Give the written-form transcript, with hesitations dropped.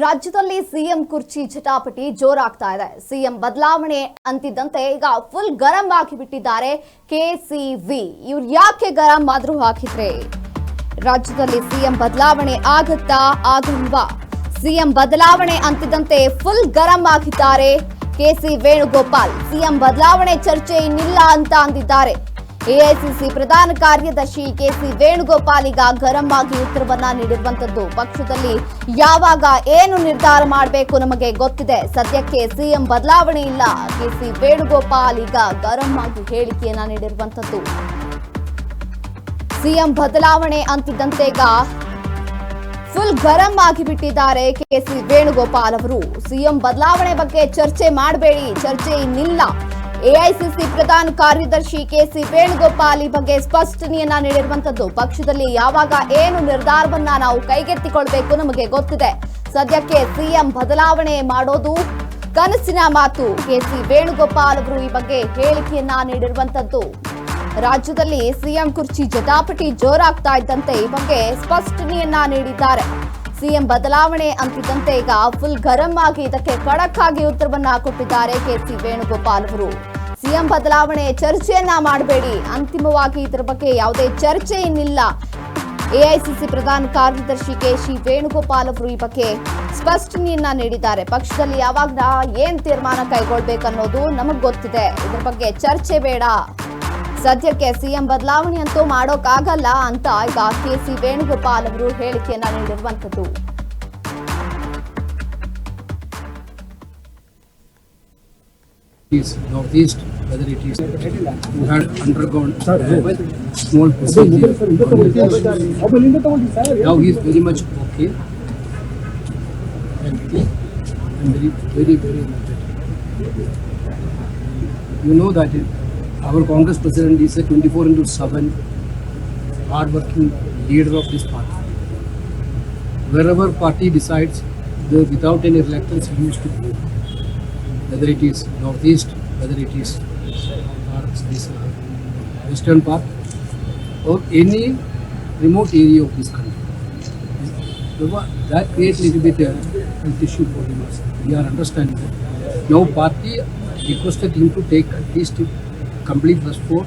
ರಾಜ್ಯದಲ್ಲಿ ಸಿಎಂ ಕುರ್ಚಿ ಝಟಾಪಟಿ ಜೋರಾಗ್ತಾ ಇದೆ. ಸಿಎಂ ಬದಲಾವಣೆ ಅಂತಿದ್ದಂತೆ ಈಗ ಫುಲ್ ಗರಂ ಆಗಿಬಿಟ್ಟಿದ್ದಾರೆ ಕೆಸಿವಿ. ಇವ್ರು ಯಾಕೆ ಗರಂ ಆದ್ರೂ ಹಾಕಿದ್ರೆ ರಾಜ್ಯದಲ್ಲಿ ಸಿಎಂ ಬದಲಾವಣೆ ಆಗತ್ತಾ ಆಗಲ್ವಾ? ಸಿಎಂ ಬದಲಾವಣೆ ಅಂತಿದ್ದಂತೆ ಫುಲ್ ಗರಂ ಆಗಿದ್ದಾರೆ ಕೆಸಿ ವೇಣುಗೋಪಾಲ್. ಸಿಎಂ ಬದಲಾವಣೆ ಚರ್ಚೆ ಇನ್ನಿಲ್ಲ ಅಂತ ಅಂದಿದ್ದಾರೆ. ಎಐಸಿಸಿ ಪ್ರಧಾನ ಕಾರ್ಯದರ್ಶಿ ಕೆಸಿ ವೇಣುಗೋಪಾಲ್ ಈಗ ಗರಂ ಆಗಿ ಉತ್ತರವನ್ನ ನೀಡಿರುವಂತದ್ದು. ಪಕ್ಷದಲ್ಲಿ ಯಾವಾಗ ಏನು ನಿರ್ಧಾರ ಮಾಡಬೇಕು ನಮಗೆ ಗೊತ್ತಿದೆ, ಸದ್ಯಕ್ಕೆ ಸಿಎಂ ಬದಲಾವಣೆ ಇಲ್ಲ. ಕೆಸಿ ವೇಣುಗೋಪಾಲ್ ಈಗ ಗರಂ ಆಗಿ ಹೇಳಿಕೆಯನ್ನ ನೀಡಿರುವಂತದ್ದು. ಸಿಎಂ ಬದಲಾವಣೆ ಅಂತಿದ್ದಂತೆ ಈಗ ಫುಲ್ ಗರಂ ಆಗಿಬಿಟ್ಟಿದ್ದಾರೆ ಕೆಸಿ ವೇಣುಗೋಪಾಲ್ ಅವರು. ಸಿಎಂ ಬದಲಾವಣೆ ಬಗ್ಗೆ ಚರ್ಚೆ ಮಾಡಬೇಡಿ, ಚರ್ಚೆ ಇನ್ನಿಲ್ಲ. ಎಐಸಿಸಿ ಪ್ರಧಾನ ಕಾರ್ಯದರ್ಶಿ ಕೆಸಿ ವೇಣುಗೋಪಾಲ್ ಈ ಬಗ್ಗೆ ಸ್ಪಷ್ಟನೆಯನ್ನ ನೀಡಿರುವಂತದ್ದು. ಪಕ್ಷದಲ್ಲಿ ಯಾವಾಗ ಏನು ನಿರ್ಧಾರವನ್ನ ನಾವು ಕೈಗೆತ್ತಿಕೊಳ್ಬೇಕು ನಮಗೆ ಗೊತ್ತಿದೆ, ಸದ್ಯಕ್ಕೆ ಸಿಎಂ ಬದಲಾವಣೆ ಮಾಡೋದು ಕನಸಿನ ಮಾತು. ಕೆಸಿ ವೇಣುಗೋಪಾಲ್ ಅವರು ಈ ಬಗ್ಗೆ ಹೇಳಿಕೆಯನ್ನ ನೀಡಿರುವಂತದ್ದು. ರಾಜ್ಯದಲ್ಲಿ ಸಿಎಂ ಕುರ್ಚಿ ಜಟಾಪಟಿ ಜೋರಾಗ್ತಾ ಇದ್ದಂತೆ ಈ ಬಗ್ಗೆ ಸ್ಪಷ್ಟನೆಯನ್ನ ನೀಡಿದ್ದಾರೆ. ಸಿಎಂ ಬದಲಾವಣೆ ಅಂತಿದ್ದಂತೆ ಈಗ ಫುಲ್ ಗರಂ ಆಗಿ ಇದಕ್ಕೆ ಖಡಕ್ ಆಗಿ ಉತ್ತರವನ್ನ ಕೊಟ್ಟಿದ್ದಾರೆ ಕೆಸಿ ವೇಣುಗೋಪಾಲ್ ಅವರು. ಸಿಎಂ ಬದಲಾವಣೆ ಚರ್ಚೆಯನ್ನ ಮಾಡಬೇಡಿ, ಅಂತಿಮವಾಗಿ ಇದರ ಬಗ್ಗೆ ಯಾವುದೇ ಚರ್ಚೆ ಇನ್ನಿಲ್ಲ. ಎಐಸಿಸಿ ಪ್ರಧಾನ ಕಾರ್ಯದರ್ಶಿ ಕೆಸಿ ವೇಣುಗೋಪಾಲ್ ಅವರು ಈ ಬಗ್ಗೆ ಸ್ಪಷ್ಟನೆಯನ್ನ ನೀಡಿದ್ದಾರೆ. ಪಕ್ಷದಲ್ಲಿ ಯಾವಾಗ ಏನ್ ತೀರ್ಮಾನ ಕೈಗೊಳ್ಬೇಕನ್ನೋದು ನಮಗ್ ಗೊತ್ತಿದೆ, ಇದ್ರ ಬಗ್ಗೆ ಚರ್ಚೆ ಬೇಡ. ಸದ್ಯಕ್ಕೆ ಸಿಎಂ ಬದಲಾವಣೆ ಅಂತೂ ಮಾಡೋಕ್ಕಾಗಲ್ಲ ಅಂತ ಈಗ ಕೆಸಿ ವೇಣುಗೋಪಾಲ್ ಅವರು ಹೇಳಿಕೆಯನ್ನ ನೀಡಿರುವಂತದ್ದು. Northeast, whether it is who had undergone small procedure. Now he is very much okay, healthy, and very energetic. You know that our Congress president is a 24/7 hard-working leader of this party. Wherever party decides, without any reluctance, he used to go. Whether it is Northeast, whether it is this western part, or any remote area of this country. That creates a little bit health issue for him. We are understanding that. Now party requested him to take at least complete rest for